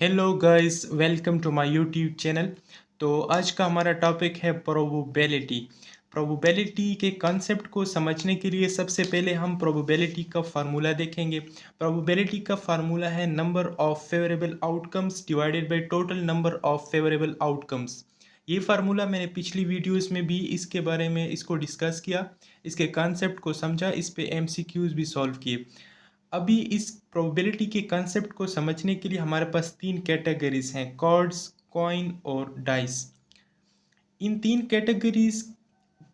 Hello guys, welcome to my YouTube channel. तो आज का हमारा टॉपिक है प्रोबेबिलिटी। प्रोबेबिलिटी के कॉन्सेप्ट को समझने के लिए सबसे पहले हम प्रोबेबिलिटी का फार्मूला देखेंगे। प्रोबेबिलिटी का फार्मूला है number of favourable outcomes divided by total number of favourable outcomes. ये फार्मूला मैंने पिछली वीडियोस में भी इसके बारे में इसको डिस्कस किया, इसके कॉन्सेप्ट को समझा, इस पे एमसीक्यूज भी सॉल्व किए। अभी इस प्रोबेबिलिटी के कंसेप्ट को समझने के लिए हमारे पास तीन कैटेगरीज हैं, कार्ड्स, कॉइन और डाइस। इन तीन कैटेगरीज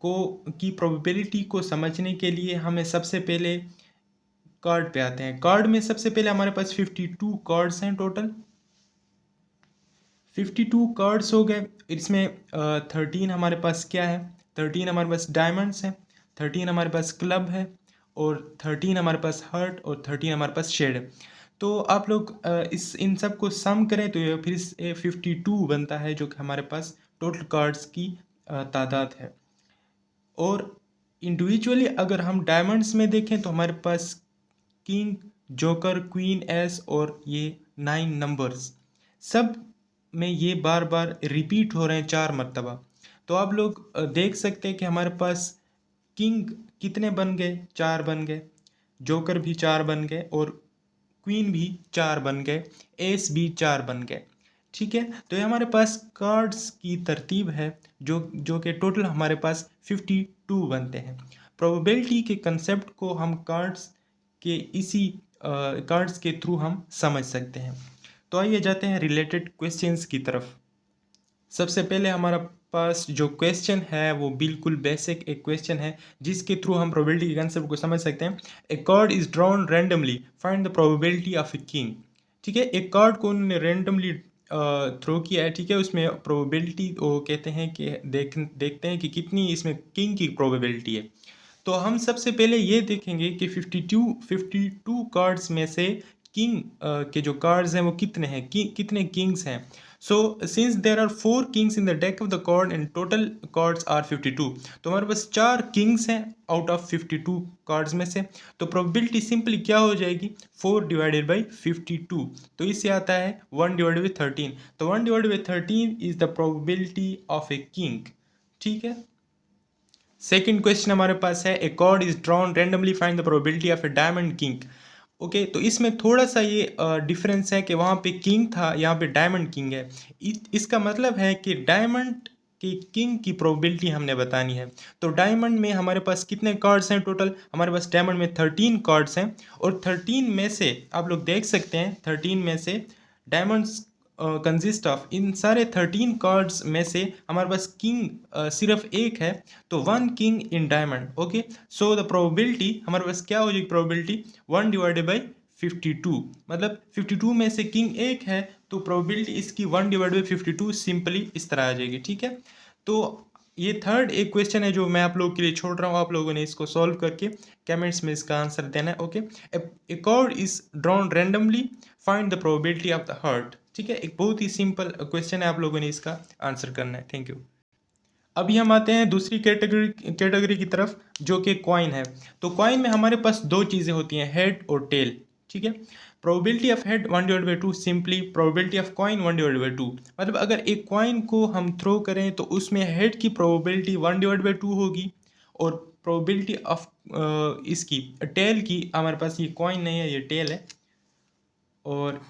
को की प्रोबेबिलिटी को समझने के लिए हमें सबसे पहले कार्ड पे आते हैं। कार्ड में सबसे पहले हमारे पास 52 कार्ड्स हैं टोटल। 52 कार्ड्स हो गए। इसमें 13 हमारे पास क्या है, 13 हमारे पास डायमंड्स हैं, 13 हमारे पास क्लब है और 13 हमारे पास हर्ट और 13 हमारे पास शेड है। तो आप लोग इस इन सब को सम करें तो ये फिर से 52 बनता है, जो कि हमारे पास टोटल कार्ड्स की तादाद है। और इंडिविजुअली अगर हम डायमंड्स में देखें तो हमारे पास किंग, जोकर, क्वीन, एस और ये 9 नंबर्स सब में ये बार बार रिपीट हो रहे हैं 4 मरतबा। तो आप लोग देख सकते हैं कि हमारे पास किंग कितने बन गए, 4 बन गए, जोकर भी 4 बन गए और क्वीन भी 4 बन गए, एस भी 4 बन गए। ठीक है, तो ये हमारे पास कार्ड्स की तरतीब है जो जो कि टोटल हमारे पास 52 बनते हैं। प्रोबेबिलिटी के कंसेप्ट को हम कार्ड्स के इसी कार्ड्स के थ्रू हम समझ सकते हैं। तो आइए जाते हैं रिलेटेड क्वेश्चंस की तरफ। सबसे पहले हमारा पास जो क्वेश्चन है वो बिल्कुल बेसिक एक क्वेश्चन है जिसके थ्रू हम प्रोबेबिलिटी के कंसेप्ट को समझ सकते हैं। A card is drawn randomly, find the probability of a king. ठीक है, एक कार्ड को उन्होंने रैंडमली थ्रो किया है। ठीक है, उसमें प्रोबेबिलिटी वो कहते हैं कि देखते हैं कि कितनी इसमें किंग की प्रोबेबिलिटी है। तो हम सबसे पहले ये देखेंगे कि 52 कार्ड्स में से किंग के जो कार्ड्स हैं वो कितने हैं, कितने किंग्स हैं। So since there are 4 kings in the deck of the card and total cards are 52, तो हमारे पास 4 किंग्स हैं आउट ऑफ 52 कार्ड्स में से। तो प्रोबेबिलिटी सिंपली क्या हो जाएगी, 4 डिवाइडेड बाई 52। तो इससे आता है 1 डिवाइडेड बाई 13। तो 1 divided by 13 is the probability of a king. ठीक है, सेकेंड क्वेश्चन हमारे पास है, a card is drawn randomly, find the probability of a diamond king. Okay, तो इसमें थोड़ा सा ये डिफरेंस है कि वहाँ पे किंग था, यहाँ पे डायमंड किंग है। इसका मतलब है कि डायमंड के किंग की प्रोबेबिलिटी हमने बतानी है। तो डायमंड में हमारे पास कितने कार्ड्स हैं टोटल, हमारे पास डायमंड में 13 कार्ड्स हैं और 13 में से आप लोग देख सकते हैं 13 में से डायमंड्स कंसिस्ट ऑफ, इन सारे 13 कार्ड्स में से हमारे पास किंग सिर्फ एक है, तो 1 king in diamond. Okay, so the probability हमारे पास क्या हो जाएगी, प्रोबेबिलिटी 1 डिवाइडेड बाई 52। मतलब 52 में से किंग एक है तो प्रोबेबिलिटी इसकी 1 डिवाइड बाई 52 सिंपली इस तरह आ जाएगी। ठीक है, तो ये थर्ड एक क्वेश्चन है जो मैं आप लोगों के लिए छोड़ रहा हूँ, आप लोगों ने इसको सॉल्व करके कमेंट्स में इसका आंसर देना है। Okay, a card is drawn randomly, find the probability of the heart. ठीक है, एक बहुत ही सिंपल क्वेश्चन है, आप लोगों ने इसका आंसर करना है। Thank you. अभी हम आते हैं दूसरी कैटेगरी की तरफ जो कि कॉइन है। तो कॉइन में हमारे पास दो चीज़ें होती हैं, हेड और टेल। ठीक है, probability of head 1 divide by 2, simply probability of coin 1 divide by 2। मतलब अगर एक कॉइन को हम थ्रो करें तो उसमें हेड की प्रोबेबिलिटी 1 डिवाइड बाई 2 होगी और प्रोबेबिलिटी ऑफ इसकी टेल की, हमारे पास ये कॉइन नहीं है, ये टेल है, और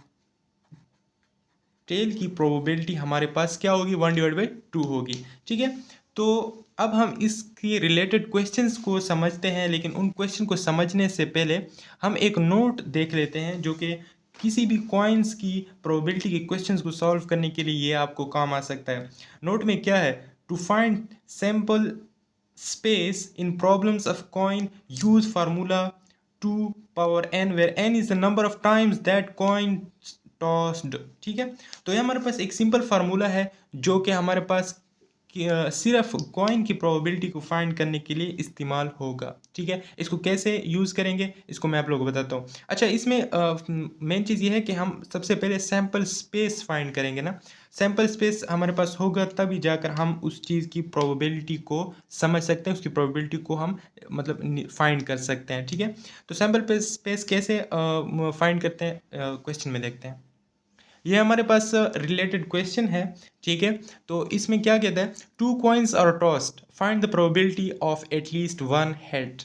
टेल की प्रोबेबिलिटी हमारे पास क्या होगी, 1 डिवाइड बाई 2 होगी। ठीक है, तो अब हम इसके रिलेटेड क्वेश्चंस को समझते हैं, लेकिन उन क्वेश्चन को समझने से पहले हम एक नोट देख लेते हैं जो कि किसी भी कॉइन्स की प्रोबेबिलिटी के क्वेश्चंस को सॉल्व करने के लिए ये आपको काम आ सकता है। नोट में क्या है, to find sample space in problems of coin use formula 2 power n where n is the number of times that coin tossed. ठीक है, तो ये हमारे पास एक सिंपल फार्मूला है जो कि हमारे पास सिर्फ कॉइन की प्रोबेबिलिटी को फाइंड करने के लिए इस्तेमाल होगा। ठीक है, इसको कैसे यूज़ करेंगे इसको मैं आप लोगों को बताता हूँ। अच्छा, इसमें मेन चीज़ ये है कि हम सबसे पहले सैम्पल स्पेस फाइंड करेंगे ना। सैम्पल स्पेस हमारे पास होगा तभी जाकर हम उस चीज़ की प्रोबेबिलिटी को समझ सकते हैं, उसकी प्रोबेबिलिटी को हम मतलब फाइंड कर सकते हैं। ठीक है, तो सैम्पल स्पेस कैसे फाइंड करते हैं क्वेश्चन में देखते हैं। ये हमारे पास रिलेटेड क्वेश्चन है, ठीक है। तो इसमें क्या कहता है, 2 coins are tossed, find the probability of at least 1 head.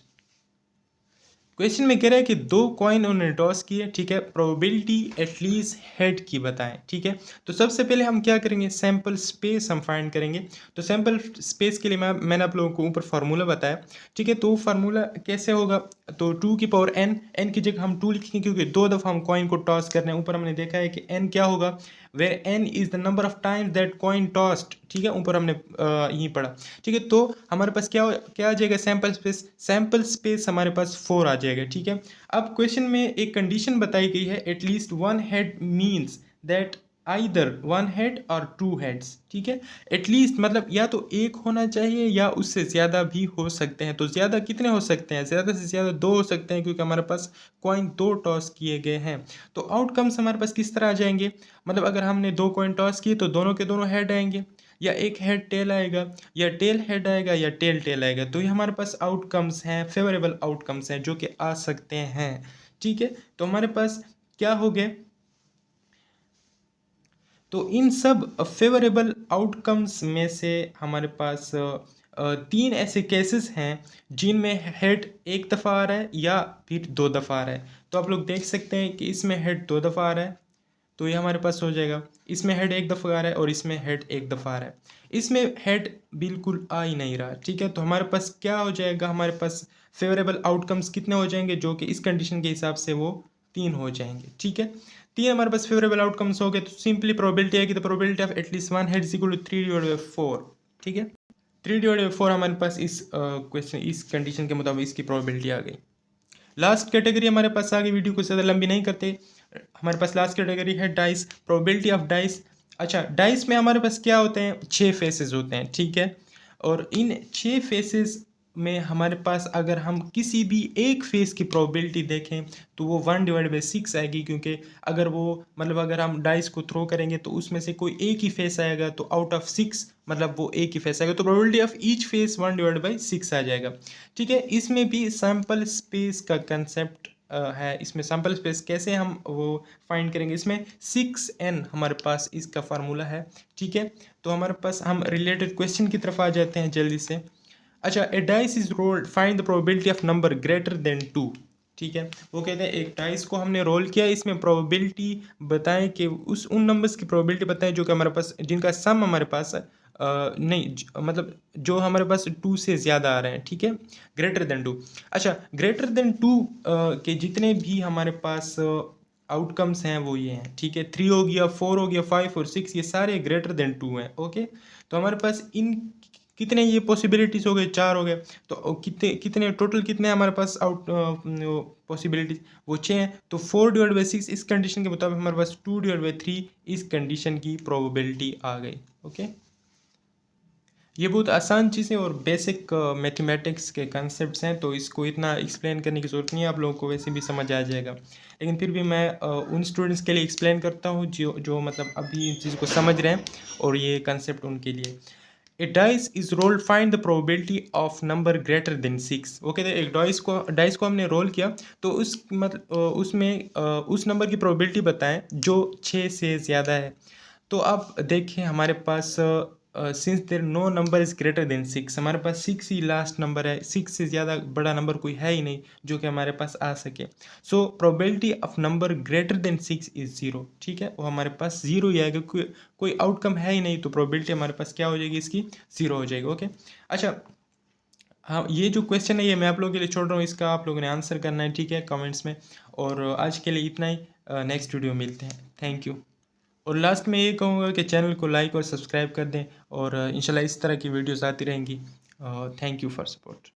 Question में कह रहा है कि 2 कॉइन उन्होंने टॉस किए, ठीक है, प्रोबेबिलिटी एटलीस्ट हेड की बताएं, ठीक है। तो सबसे पहले हम क्या करेंगे, सैम्पल स्पेस हम फाइंड करेंगे। तो सैम्पल स्पेस के लिए मैंने आप लोगों को ऊपर फार्मूला बताया, ठीक है। तो फार्मूला कैसे होगा, तो 2 की पावर n की जगह हम 2 लिखेंगे क्योंकि 2 दफ़ा हम कॉइन को टॉस कर रहे हैं। ऊपर हमने देखा है कि n क्या होगा, where n is the number of times that coin tossed, ठीक है, ऊपर हमने यही पढ़ा, ठीक है। तो हमारे पास क्या आ जाएगा, सैंपल स्पेस हमारे पास 4 आ जाएगा, ठीक है। अब क्वेश्चन में एक कंडीशन बताई गई है, at least 1 head means that either 1 head और 2 हेड्स, ठीक है। एटलीस्ट मतलब या तो एक होना चाहिए या उससे ज़्यादा भी हो सकते हैं। तो ज़्यादा कितने हो सकते हैं, ज़्यादा से ज़्यादा 2 हो सकते हैं क्योंकि हमारे पास कॉइन 2 टॉस किए गए हैं। तो आउटकम्स हमारे पास किस तरह आ जाएंगे, मतलब अगर हमने 2 कॉइन टॉस किए तो दोनों के दोनों हेड आएंगे, या एक हेड टेल आएगा, या टेल हेड आएगा, या टेल टेल आएगा। तो ये हमारे पास आउटकम्स हैं, फेवरेबल आउटकम्स हैं जो कि आ सकते हैं, ठीक है। तो हमारे पास क्या हो गए, तो इन सब फेवरेबल आउटकम्स में से हमारे पास 3 ऐसे केसेस हैं जिनमें हेड एक दफ़ा आ रहा है या फिर 2 दफ़ा आ रहा है। तो आप लोग देख सकते हैं कि इसमें हेड 2 दफ़ा आ रहा है, तो ये हमारे पास हो जाएगा। इसमें हेड एक दफ़ा आ रहा है और इसमें हेड एक दफ़ा आ रहा है। इसमें हेड बिल्कुल आ ही नहीं रहा, ठीक है। तो हमारे पास क्या हो जाएगा, हमारे पास फेवरेबल आउटकम्स कितने हो जाएंगे, जो कि इस कंडीशन के हिसाब से वो 3 हो जाएंगे, ठीक है। 3 हमारे पास फेवरेबल आउटकम्स हो गए, तो सिंपली प्रोबेबिलिटी है कि the probability of at least 1 head is equal to 3/4, ठीक है। 3/4 हमारे पास इस क्वेश्चन इस कंडीशन के मुताबिक इसकी प्रोबेबिलिटी आ गई। लास्ट कैटेगरी हमारे पास आगे, वीडियो को ज़्यादा लंबी नहीं करते, हमारे पास लास्ट कैटेगरी है डाइस, प्रोबेबिलिटी ऑफ डाइस। अच्छा, डाइस में हमारे पास क्या होते हैं, 6 फेसेस होते हैं, ठीक है। और इन 6 फेसेस में हमारे पास अगर हम किसी भी एक फेस की प्रोबेबिलिटी देखें तो वो 1/6 आएगी, क्योंकि अगर वो मतलब अगर हम डाइस को थ्रो करेंगे तो उसमें से कोई एक ही फेस आएगा, तो आउट ऑफ 6 मतलब वो एक ही फेस आएगा, तो प्रोबेबिलिटी ऑफ ईच फेस 1/6 आ जाएगा, ठीक है। इसमें भी सैम्पल स्पेस का कंसेप्ट है। इसमें सैम्पल स्पेस कैसे हम वो फाइंड करेंगे, इसमें 6n हमारे पास इसका फार्मूला है, ठीक है। तो हमारे पास हम रिलेटेड क्वेश्चन की तरफ आ जाते हैं जल्दी से। अच्छा, a dice is rolled, find the probability of number greater than 2, ठीक है। वो कहते हैं एक डाइस को हमने रोल किया, इसमें प्रोबेबिलिटी बताएं कि उन नंबर्स की प्रोबेबिलिटी बताएं जो कि हमारे पास जिनका सम हमारे पास नहीं मतलब जो हमारे पास 2 से ज़्यादा आ रहे हैं, ठीक है, ग्रेटर देन 2। अच्छा, ग्रेटर देन 2 के जितने भी हमारे पास आउटकम्स हैं वो ये हैं, ठीक है। 3 हो गया, 4 हो गया, 5 और 6, ये सारे ग्रेटर देन 2 हैं, ओके। तो हमारे पास इन कितने ये पॉसिबिलिटीज़ हो गए, 4 हो गए। तो कितने कितने टोटल कितने हमारे पास आउट पॉसिबिलिटीज, वो 6 हैं। तो 4/6 इस कंडीशन के मुताबिक हमारे पास 2/3 इस कंडीशन की प्रोबेबिलिटी आ गई, ओके। ये बहुत आसान चीज़ें और बेसिक मैथमेटिक्स के कंसेप्ट्स हैं, तो इसको इतना एक्सप्लेन करने की ज़रूरत नहीं है, आप लोगों को वैसे भी समझ आ जाएगा। लेकिन फिर भी मैं उन स्टूडेंट्स के लिए एक्सप्लेन करता हूँ जो जो मतलब अभी इस चीज़ को समझ रहे हैं और ये कंसेप्ट उनके लिए। A dice is rolled, find the probability of number greater than 6। वो कहते हैं एक डाइस को हमने रोल किया, तो उस मतलब उसमें उस नंबर की प्रोबेबिलिटी बताएं जो 6 से ज़्यादा है। तो आप देखें हमारे पास since there no number is greater than 6, हमारे पास 6 ही लास्ट नंबर है, 6 से ज़्यादा बड़ा नंबर कोई है ही नहीं जो कि हमारे पास आ सके। So probability of number greater than 6 is 0, ठीक है, वो हमारे पास 0 ही आएगा, कोई आउटकम है ही नहीं, तो प्रोबेबिलिटी हमारे पास क्या हो जाएगी, इसकी 0 हो जाएगी, ओके। अच्छा, हाँ, ये जो क्वेश्चन है ये मैं आप लोगों के लिए छोड़ रहा हूँ, इसका आप लोगों ने आंसर करना है, ठीक है, कमेंट्स में। और आज के लिए इतना ही, नेक्स्ट वीडियो मिलते हैं, थैंक यू। और लास्ट में ये कहूँगा कि चैनल को लाइक और सब्सक्राइब कर दें, और इंशाल्लाह इस तरह की वीडियोस आती रहेंगी। Thank you for support.